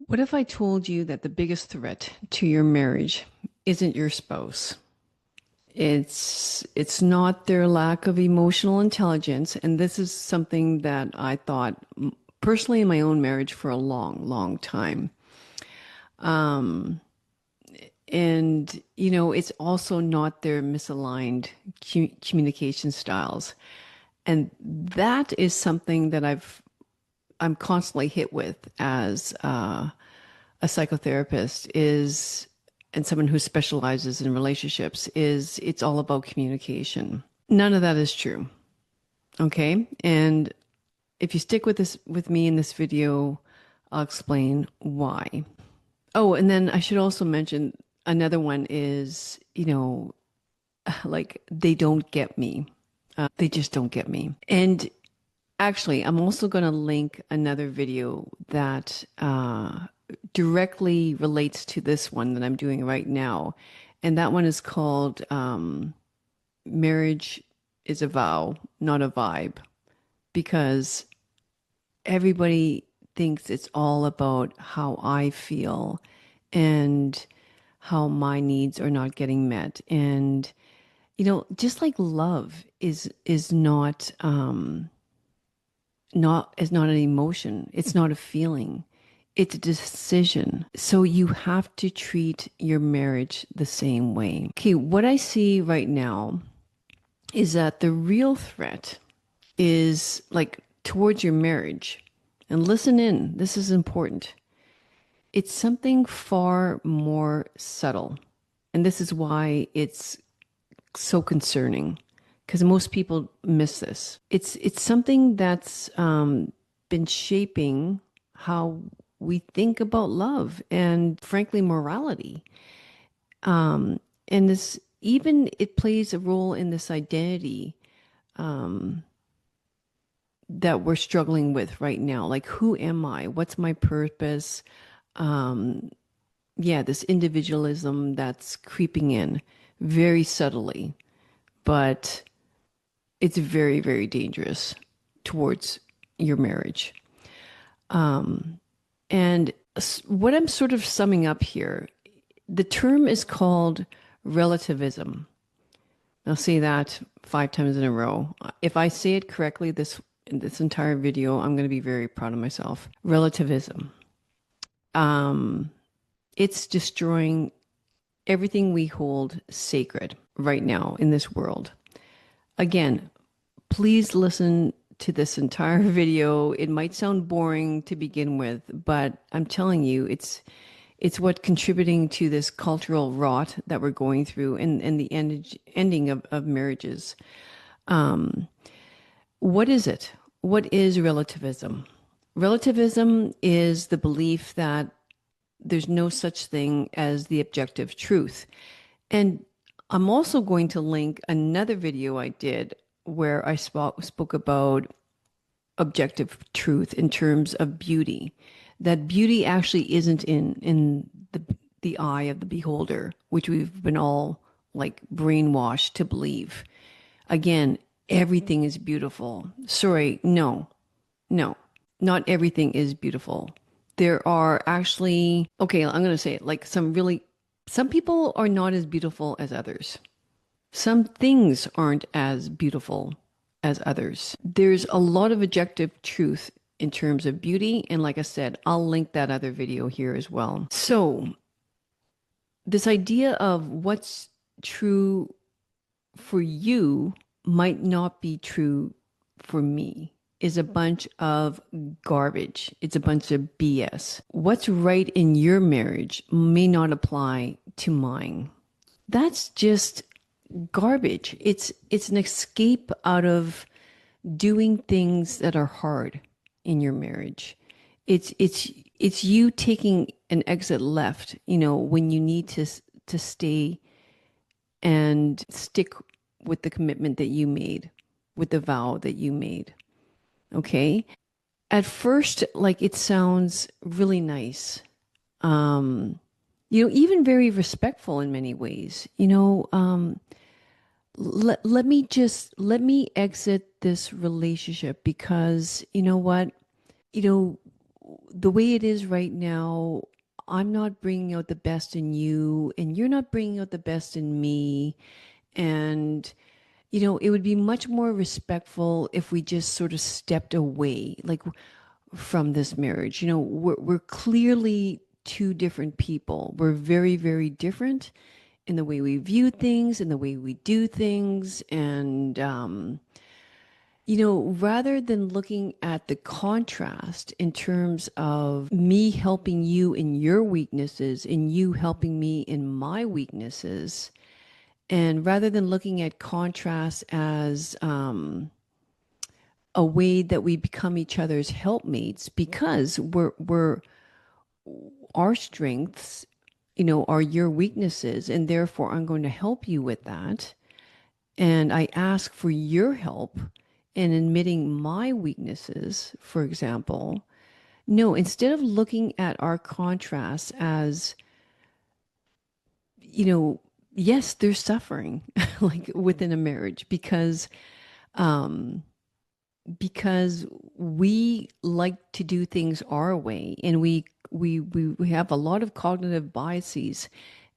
What if I told you that the biggest threat to your marriage isn't your spouse? It's not their lack of emotional intelligence, and this is something that I thought personally in my own marriage for a long, long time. And it's also not their misaligned communication styles. And that is something that I'm constantly hit with as a psychotherapist is, and someone who specializes in relationships is, it's all about communication. None of that is true. Okay. And if you stick with me in this video, I'll explain why. Oh, and then I should also mention another one is, like they don't get me. They just don't get me. And actually, I'm also going to link another video that directly relates to this one that I'm doing right now. And that one is called Marriage is a Vow, Not a Vibe, because everybody thinks it's all about how I feel and how my needs are not getting met. And, just like love is not an emotion. It's not a feeling. It's a decision. So you have to treat your marriage the same way. Okay, what I see right now is that the real threat is like towards your marriage. And listen in, this is important. It's something far more subtle. And this is why it's so concerning because most people miss this. It's something that's been shaping how we think about love and frankly morality. And this even it plays a role in this identity that we're struggling with right now. Like, who am I? What's my purpose? Yeah, this individualism that's creeping in very subtly, but it's very, very dangerous towards your marriage. And what I'm sort of summing up here, the term is called relativism. I'll say that 5 times in a row. If I say it correctly, in this entire video, I'm going to be very proud of myself. Relativism. It's destroying everything we hold sacred right now in this world. Again, please listen to this entire video. It might sound boring to begin with, but I'm telling you, it's what contributing to this cultural rot that we're going through and the ending of marriages. What is it? What is relativism? Relativism is the belief that there's no such thing as the objective truth. And I'm also going to link another video I did where I spoke about objective truth in terms of beauty. That beauty actually isn't in the eye of the beholder, which we've been all like brainwashed to believe. Again, everything is beautiful. Sorry, no, no, not everything is beautiful. There are actually, okay, I'm going to say it like some people are not as beautiful as others. Some things aren't as beautiful as others. There's a lot of objective truth in terms of beauty. And like I said, I'll link that other video here as well. So, this idea of what's true for you might not be true for me is a bunch of garbage. It's a bunch of BS. What's right in your marriage may not apply to mine. That's just garbage. It's an escape out of doing things that are hard in your marriage. It's you taking an exit left, when you need to stay and stick with the commitment that you made, with the vow that you made. Okay? At first, like it sounds really nice. Even very respectful in many ways. Let me exit this relationship because you know what? You know, the way it is right now, I'm not bringing out the best in you, and you're not bringing out the best in me. And, it would be much more respectful if we just sort of stepped away, like from this marriage. We're clearly two different people. We're very, very different in the way we view things, in the way we do things. And, rather than looking at the contrast in terms of me helping you in your weaknesses and you helping me in my weaknesses, and rather than looking at contrast as a way that we become each other's helpmates, because we're our strengths, are your weaknesses, and therefore I'm going to help you with that. And I ask for your help in admitting my weaknesses, for example. No, instead of looking at our contrasts as, you know, yes, there's suffering like within a marriage um, because we like to do things our way, and we have a lot of cognitive biases,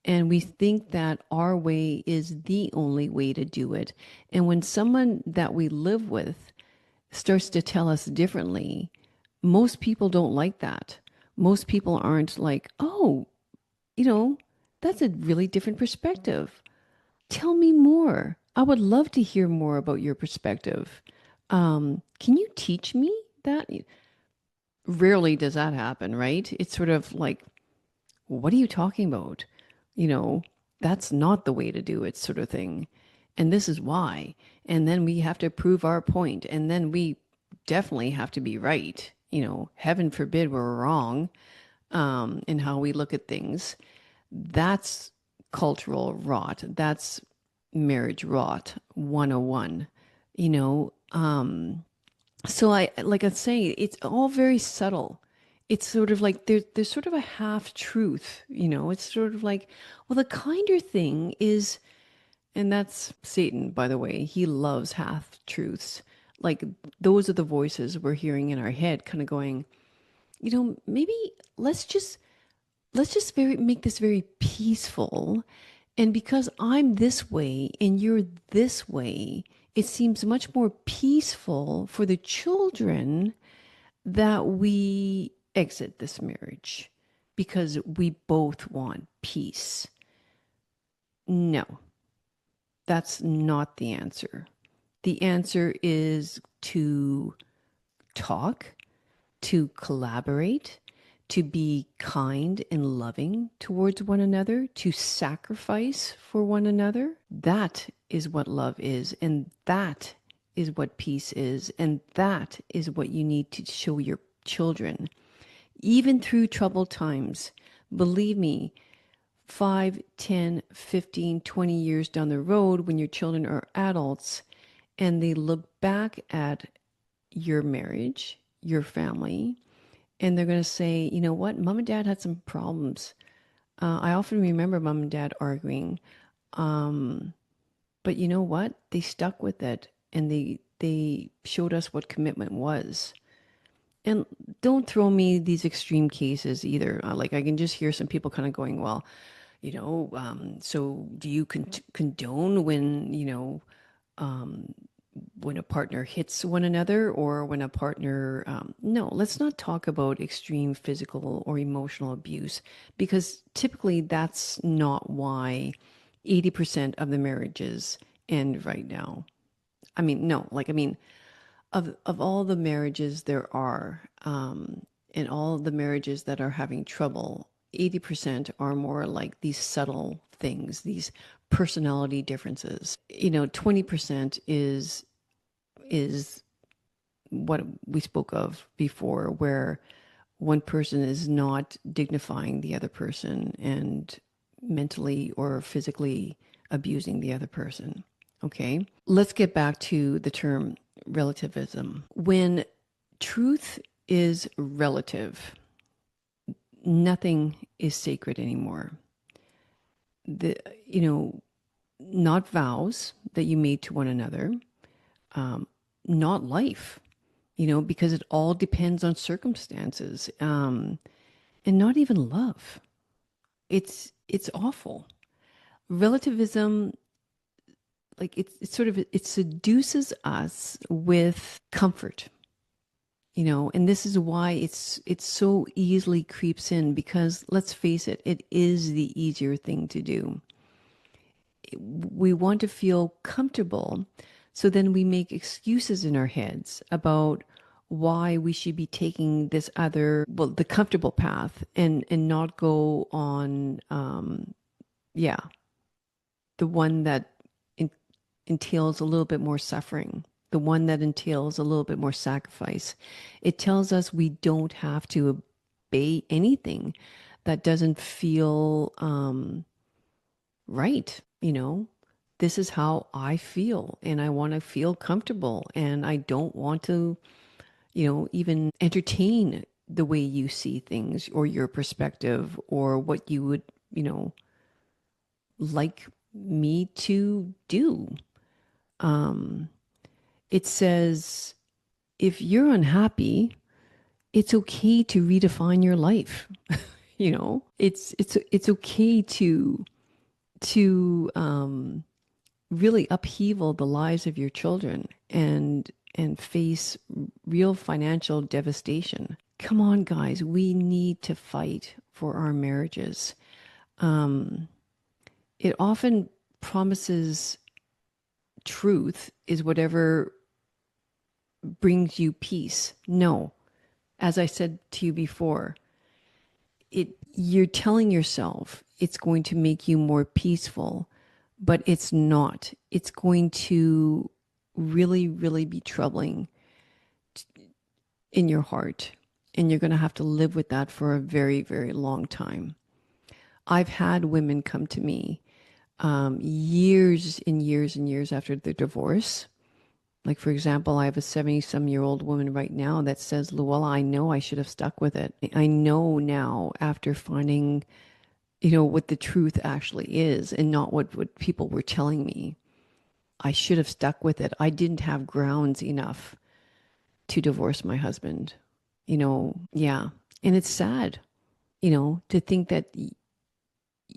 and we think that our way is the only way to do it. And when someone that we live with starts to tell us differently, most people don't like that. Most people aren't like, oh, you know, that's a really different perspective. Tell me more. I would love to hear more about your perspective. Can you teach me that? Rarely does that happen, right? It's sort of like, what are you talking about? You know, that's not the way to do it, sort of thing. And this is why. And then we have to prove our point. And then we definitely have to be right. Heaven forbid we're wrong in how we look at things. That's cultural rot. That's marriage rot 101. You know, so like I say, it's all very subtle. It's sort of like there's sort of a half truth, It's sort of like, well, the kinder thing is, and that's Satan, by the way. He loves half truths. Like those are the voices we're hearing in our head, kind of going, maybe let's just very make this very peaceful. And because I'm this way and you're this way, it seems much more peaceful for the children that we exit this marriage because we both want peace. No, that's not the answer. The answer is to talk, to collaborate, to be kind and loving towards one another, to sacrifice for one another. That is what love is. And that is what peace is. And that is what you need to show your children. Even through troubled times, believe me, 5, 10, 15, 20 years down the road, when your children are adults and they look back at your marriage, your family, and they're going to say, you know what, mom and dad had some problems. I often remember mom and dad arguing, but you know what? They stuck with it, and they showed us what commitment was. And don't throw me these extreme cases either. Like I can just hear some people kind of going, well, so do you condone when, when a partner hits one another, or when a partner, no, let's not talk about extreme physical or emotional abuse, because typically that's not why 80% of the marriages end right now. I mean, no, like, I mean, of all the marriages there are, and all the marriages that are having trouble, 80% are more like these subtle things, these personality differences. 20% is what we spoke of before, where one person is not dignifying the other person and mentally or physically abusing the other person. Okay, let's get back to the term relativism. When truth is relative, nothing is sacred anymore. The you know Not vows that you made to one another, not life. because it all depends on circumstances, and not even love. It's awful. Relativism, like it's sort of, it seduces us with comfort, and this is why it's so easily creeps in, because let's face it, it is the easier thing to do. We want to feel comfortable, so then we make excuses in our heads about why we should be taking this other, well, the comfortable path, and not go on, yeah, the one that en- entails a little bit more suffering, the one that entails a little bit more sacrifice. It tells us we don't have to obey anything that doesn't feel right. This is how I feel, and I want to feel comfortable, and I don't want to, even entertain the way you see things, or your perspective, or what you would, you know, like me to do. It says, if you're unhappy, it's okay to redefine your life. It's okay to really upheaval the lives of your children, and face real financial devastation. Come on, guys, we need to fight for our marriages. It often promises truth is whatever brings you peace. No, as I said to you before, you're telling yourself it's going to make you more peaceful, but it's not. It's going to really, really be troubling in your heart. And you're going to have to live with that for a very, very long time. I've had women come to me years and years and years after their divorce. Like, for example, I have a 70-some-year-old woman right now that says, Luella, I know I should have stuck with it. I know now, after finding, what the truth actually is, and not what people were telling me. I should have stuck with it. I didn't have grounds enough to divorce my husband. Yeah. And it's sad, to think that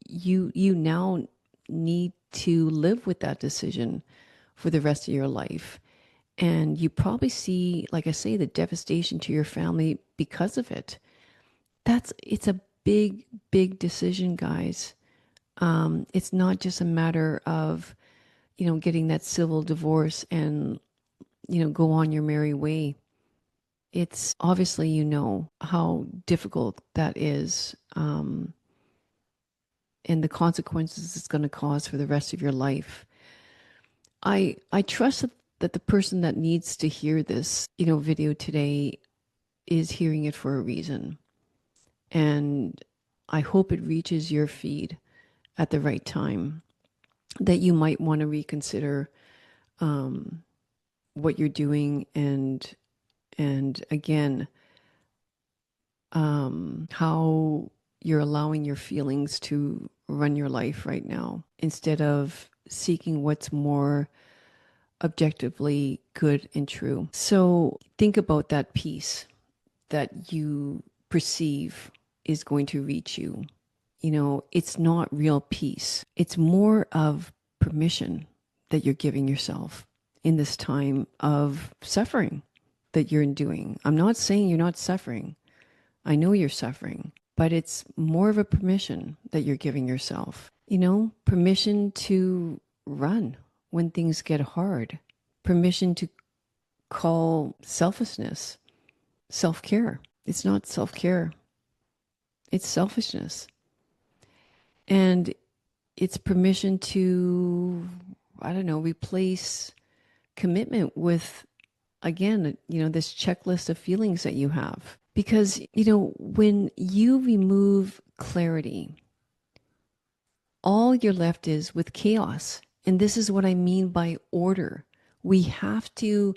you now need to live with that decision for the rest of your life. And you probably see, like I say, the devastation to your family because of it. It's a big, big decision, guys. It's not just a matter of, getting that civil divorce and, go on your merry way. It's obviously, how difficult that is, and the consequences it's going to cause for the rest of your life. I trust that the person that needs to hear this, video today is hearing it for a reason. And I hope it reaches your feed at the right time, that you might want to reconsider what you're doing, and again, how you're allowing your feelings to run your life right now, instead of seeking what's more objectively good and true. So think about that peace that you perceive is going to reach you. It's not real peace. It's more of permission that you're giving yourself in this time of suffering that you're doing. I'm not saying you're not suffering. I know you're suffering, but it's more of a permission that you're giving yourself. Permission to run when things get hard. Permission to call selfishness self-care. It's not self-care. It's selfishness. And it's permission to, I don't know, replace commitment with, again, this checklist of feelings that you have. Because, when you remove clarity, all you're left is with chaos. And this is what I mean by order. We have to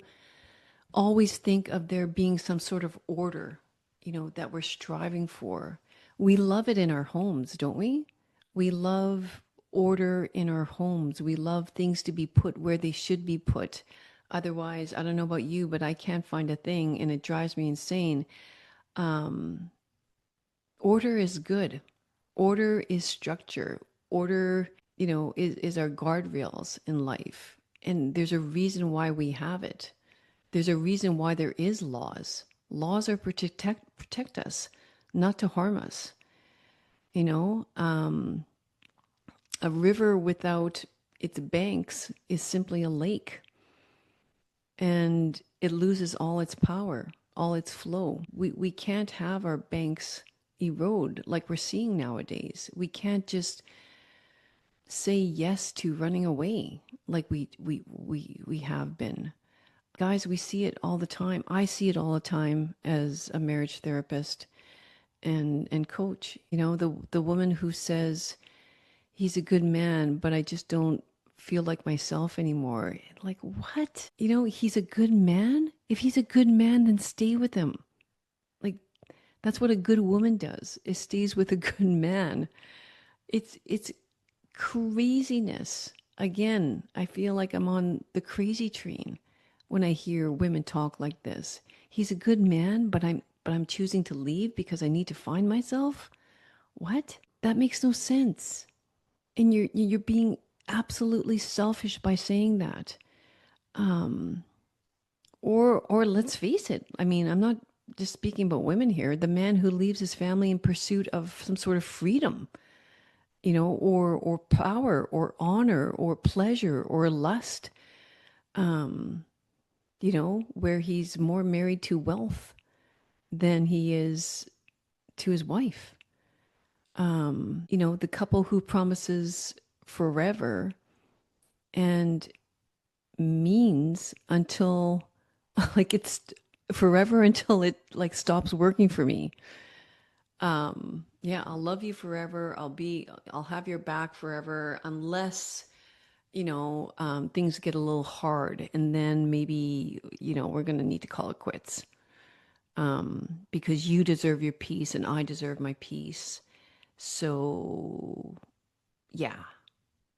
always think of there being some sort of order, that we're striving for. We love it in our homes, don't we? We love order in our homes. We love things to be put where they should be put. Otherwise, I don't know about you, but I can't find a thing and it drives me insane. Um, Order is good. Order is structure. Order, is our guardrails in life. And there's a reason why we have it. There's a reason why there is laws. Laws are to protect us, not to harm us. You know, a river without its banks is simply a lake, and it loses all its power, all its flow. We can't have our banks erode like we're seeing nowadays. We can't just say yes to running away like we have been. Guys, we see it all the time. I see it all the time as a marriage therapist and coach. The woman who says he's a good man, but I just don't feel like myself anymore. Like, what? He's a good man? If he's a good man, then stay with him. Like, that's what a good woman does, is stays with a good man. It's craziness. Again, I feel like I'm on the crazy train when I hear women talk like this. He's a good man, but I'm choosing to leave because I need to find myself. What? That makes no sense. And you're being absolutely selfish by saying that. Um, or let's face it. I mean, I'm not just speaking about women here. The man who leaves his family in pursuit of some sort of freedom, or power, or honor, or pleasure, or lust. Um, where he's more married to wealth than he is to his wife. The couple who promises forever and means until like it's forever until it like stops working for me. Yeah, I'll love you forever. I'll have your back forever unless, things get a little hard, and then maybe, we're going to need to call it quits. Because you deserve your peace and I deserve my peace. So, yeah.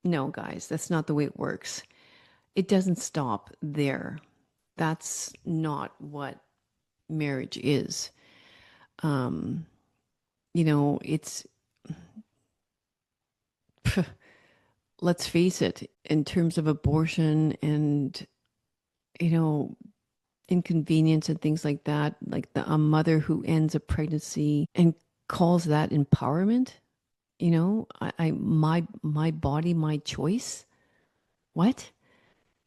No, guys, that's not the way it works. It doesn't stop there. That's not what marriage is. Um, it's, let's face it, in terms of abortion and, you know, inconvenience and things like that, like a mother who ends a pregnancy and calls that empowerment, my body, my choice. What?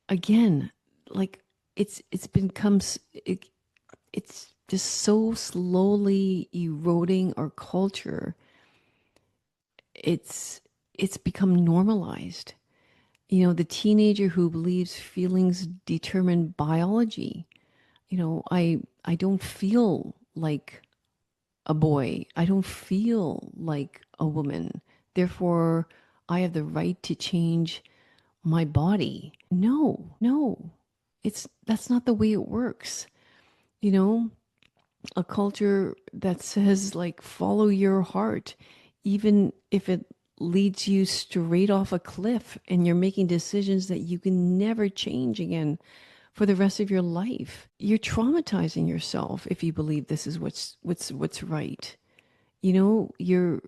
Again, like it's become it's just so slowly eroding our culture. It's become normalized. The teenager who believes feelings determine biology. I don't feel like a boy. I don't feel like a woman. Therefore, I have the right to change my body. No, no. That's not the way it works. You know, a culture that says like follow your heart, even if it leads you straight off a cliff and you're making decisions that you can never change again for the rest of your life. You're traumatizing yourself if you believe this is what's right. You're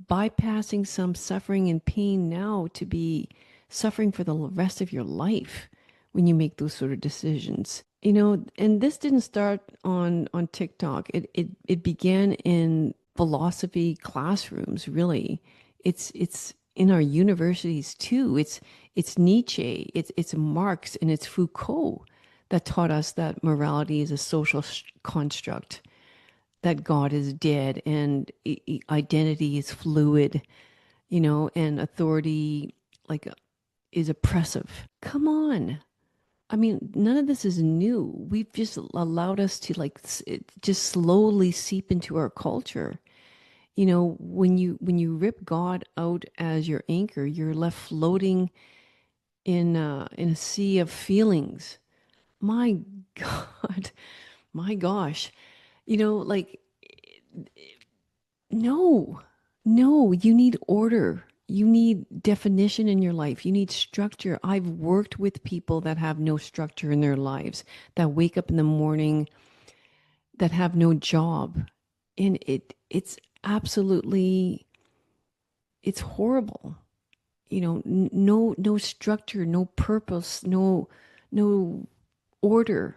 bypassing some suffering and pain now to be suffering for the rest of your life when you make those sort of decisions. And this didn't start on TikTok. It began in philosophy classrooms, really. It's in our universities too. It's Nietzsche, it's Marx, and it's Foucault that taught us that morality is a social construct, that God is dead, and identity is fluid, and authority like is oppressive. Come on. I mean, none of this is new. We've just allowed us to like it just slowly seep into our culture. When you rip God out as your anchor, you're left floating in a sea of feelings. My God, my gosh, like no, no, you need order. You need definition in your life. You need structure. I've worked with people that have no structure in their lives, that wake up in the morning, that have no job. And it's absolutely, it's horrible. No structure, no purpose, no order,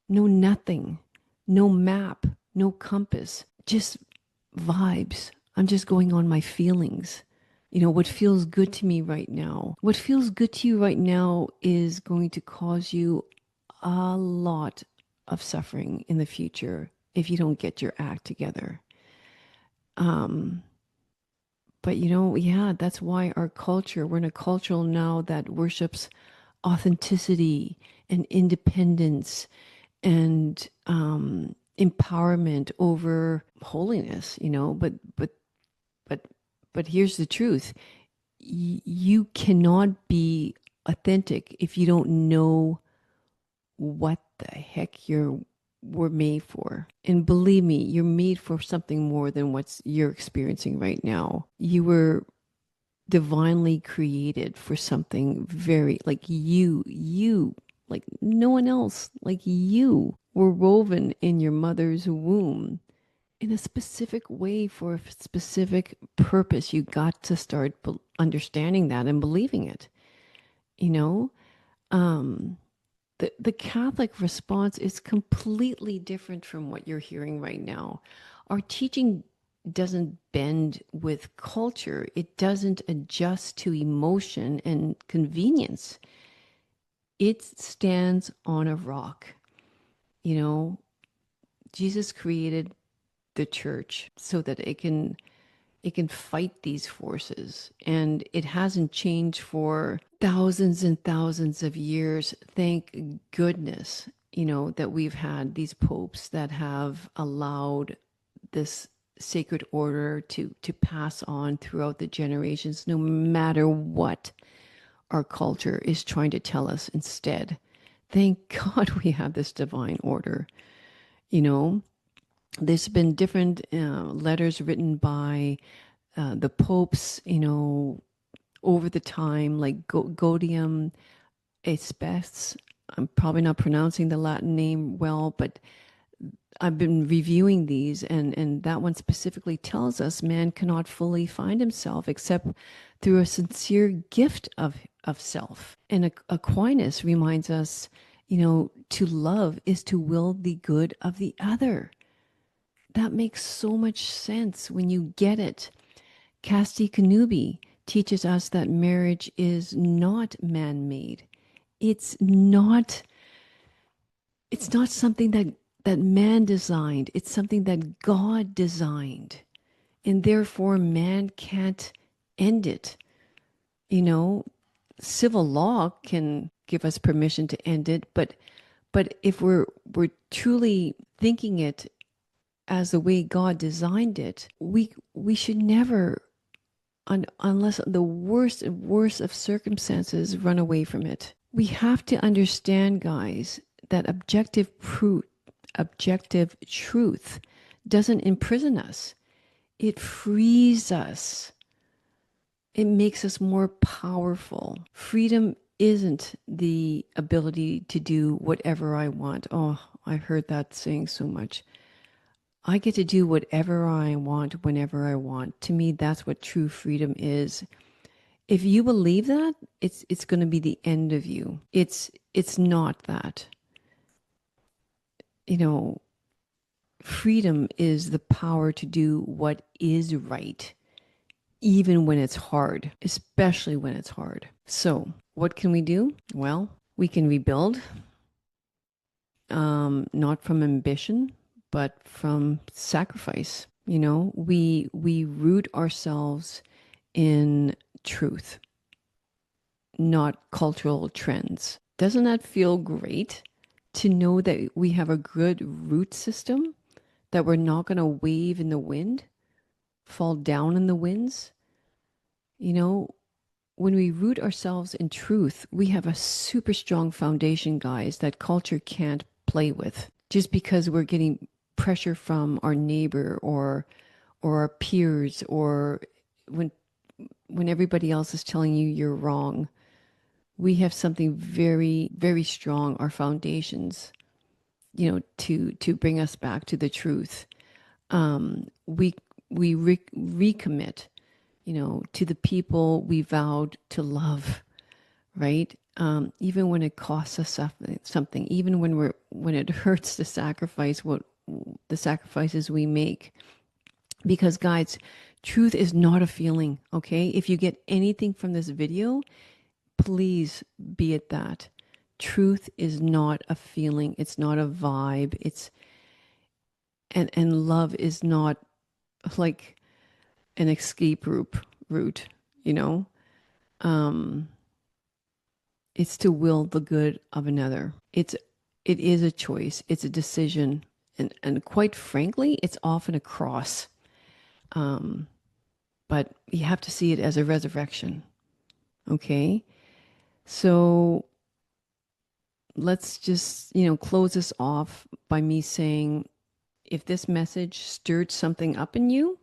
no nothing, no map, no compass, just vibes. I'm just going on my feelings. What feels good to me right now. What feels good to you right now is going to cause you a lot of suffering in the future if you don't get your act together. Um, but yeah, that's why we're in a culture now that worships authenticity and independence and empowerment over holiness, but but here's the truth. You cannot be authentic if you don't know what the heck we're made for. And believe me, you're made for something more than what you're experiencing right now. You were divinely created for something very like you, like no one else, like you were woven in your mother's womb in a specific way for a specific purpose. You got to start understanding that and believing it, you know? Um, the Catholic response is completely different from what you're hearing right now. Our teaching doesn't bend with culture. It doesn't adjust to emotion and convenience. It stands on a rock. You know, Jesus created the church so that it can fight these forces, and it hasn't changed for thousands and thousands of years. Thank goodness, that we've had these popes that have allowed this sacred order to pass on throughout the generations, no matter what our culture is trying to tell us instead. Thank God we have this divine order. you know there's been different letters written by the popes, over the time, like Gaudium Espes. I'm probably not pronouncing the Latin name well, but I've been reviewing these, and that one specifically tells us man cannot fully find himself except through a sincere gift of self. And Aquinas reminds us, to love is to will the good of the other. That makes so much sense when you get it. Casti Connubii teaches us that marriage is not man-made. It's not it's not something that man designed. It's something that God designed. And therefore man can't end it. You know, Civil law can give us permission to end it, but if we're truly thinking it as the way God designed it, we should never, unless the worst and worst of circumstances, run away from it. We have to understand, guys, that objective truth doesn't imprison us. It frees us. It makes us more powerful. Freedom isn't the ability to do whatever I want. Oh, I heard that saying so much. I get to do whatever I want whenever I want. To me, that's what true freedom is. If you believe that, it's going to be the end of you. It's not that. You know, Freedom is the power to do what is right, even when it's hard, especially when it's hard. So, what can we do? Well, we can rebuild, not from ambition, but from sacrifice. We root ourselves in truth, not cultural trends. Doesn't that feel great to know that we have a good root system, that we're not going to wave in the wind, fall down in the winds? You know, when we root ourselves in truth, we have a super strong foundation, guys, that culture can't play with. Just because we're getting pressure from our neighbor or our peers, or when when everybody else is telling you you're wrong, we have something very, very strong, our foundations, to bring us back to the truth. We recommit, to the people we vowed to love, right? Even when it costs us something, even when it hurts to sacrifice what the sacrifices we make. Because guys, truth is not a feeling, okay? If you get anything from this video, please be it that. Truth is not a feeling. It's not a vibe. And love is not like an escape route, you know? Um, it's to will the good of another. It is a choice. It's a decision. And quite frankly, it's often a cross. Um, but you have to see it as a resurrection. Okay. So let's just, close this off by me saying, if this message stirred something up in you,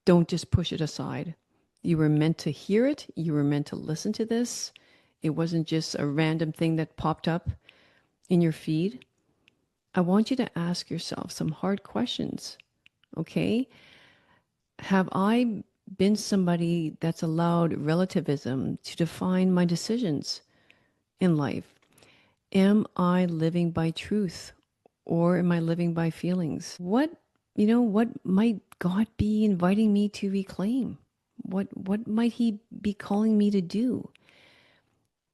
don't just push it aside. You were meant to hear it. You were meant to listen to this. It wasn't just a random thing that popped up in your feed. I want you to ask yourself some hard questions. Okay. Have I been somebody that's allowed relativism to define my decisions in life? Am I living by truth or am I living by feelings? What might God be inviting me to reclaim? What might he be calling me to do?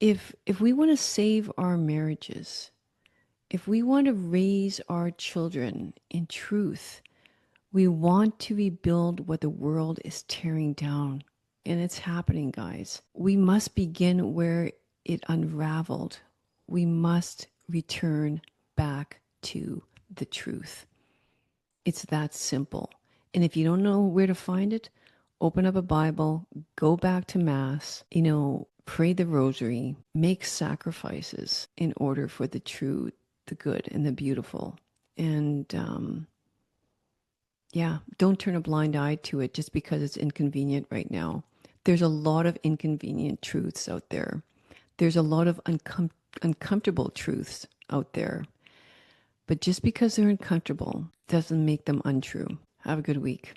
If we want to save our marriages, if we want to raise our children in truth, we want to rebuild what the world is tearing down. And it's happening, guys. We must begin where it unraveled. We must return back to the truth. It's that simple. And if you don't know where to find it, open up a Bible, go back to Mass, pray the rosary, make sacrifices in order for the true, the good, and the beautiful. And yeah, don't turn a blind eye to it just because it's inconvenient right now. There's a lot of inconvenient truths out there. There's a lot of uncomfortable truths out there. But just because they're uncomfortable doesn't make them untrue. Have a good week.